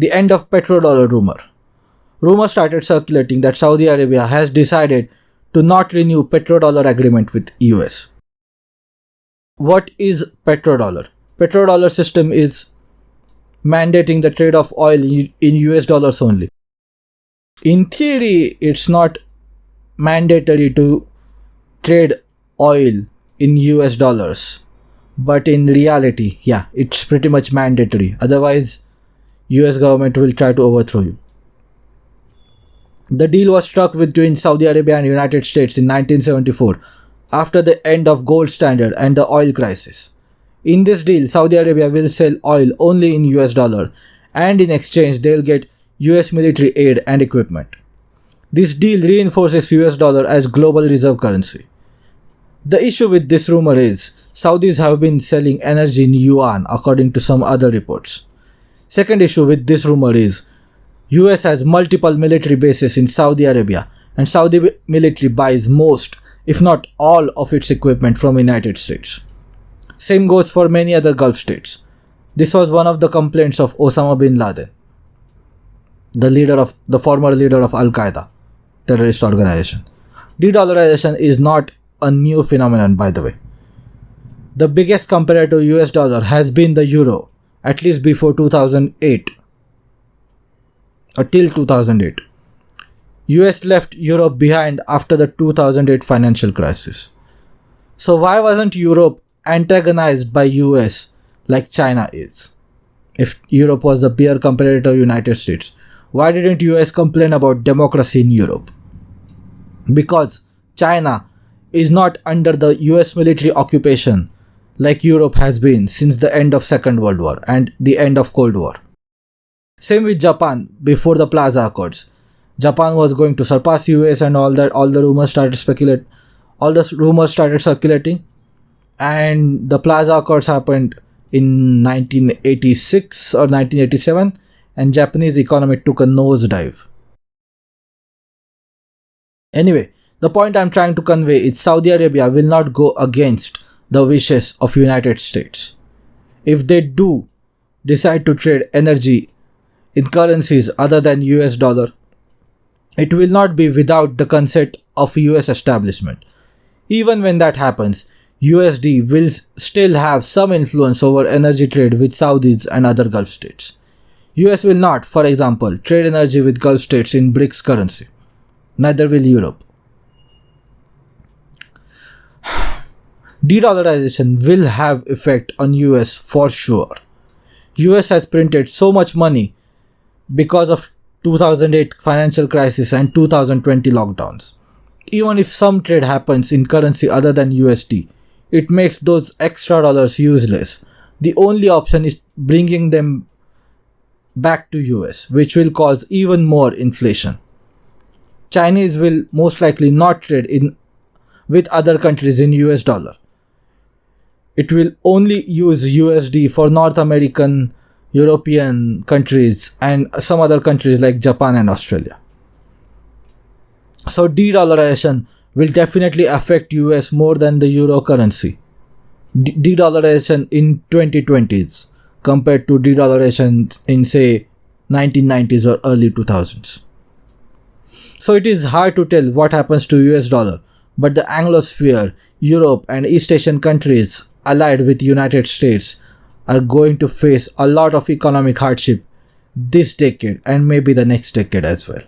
The end of petrodollar rumor. Rumors started circulating that Saudi Arabia has decided to not renew petrodollar agreement with US. What is petrodollar? Petrodollar system is mandating the trade of oil in US dollars only. In theory, it's not mandatory to trade oil in US dollars, but in reality, yeah, it's pretty much mandatory. Otherwise, US government will try to overthrow you. The deal was struck between Saudi Arabia and United States in 1974 after the end of gold standard and the oil crisis. In this deal, Saudi Arabia will sell oil only in US dollar, and in exchange they'll get US military aid and equipment. This deal reinforces US dollar as global reserve currency. The issue with this rumor is Saudis have been selling energy in yuan according to some other reports. Second issue with this rumor is US has multiple military bases in Saudi Arabia, and Saudi military buys most, if not all, of its equipment from United States. Same goes for many other Gulf states. This was one of the complaints of Osama bin Laden, the former leader of Al-Qaeda terrorist organization. De-dollarization is not a new phenomenon, by the way. The biggest comparator to US dollar has been the euro, at least before 2008. Or till 2008. US left Europe behind after the 2008 financial crisis. So why wasn't Europe antagonized by US like China is? If Europe was the peer comparator to United States, why didn't US complain about democracy in Europe? Because China is not under the US military occupation like Europe has been since the end of Second World War and the end of Cold War. Same with Japan before the Plaza Accords. Japan was going to surpass US and all the rumors started circulating, and the Plaza Accords happened in 1986 or 1987, and Japanese economy took a nosedive. Anyway, the point I'm trying to convey is Saudi Arabia will not go against the wishes of United States. If they do decide to trade energy in currencies other than US dollar, it will not be without the consent of US establishment. Even when that happens, USD will still have some influence over energy trade with Saudis and other Gulf states. US will not, for example, trade energy with Gulf states in BRICS currency. Neither will Europe. De-dollarization will have effect on US for sure. US has printed so much money because of 2008 financial crisis and 2020 lockdowns. Even if some trade happens in currency other than USD, it makes those extra dollars useless. The only option is bringing them back to US, which will cause even more inflation. Chinese will most likely not trade with other countries in US dollar. It will only use USD for North American, European countries and some other countries like Japan and Australia. So de-dollarization will definitely affect US more than the euro currency. De-dollarization in 2020s compared to de-dollarization in say 1990s or early 2000s. So it is hard to tell what happens to US dollar, but the Anglosphere, Europe and East Asian countries allied with United States are going to face a lot of economic hardship this decade and maybe the next decade as well.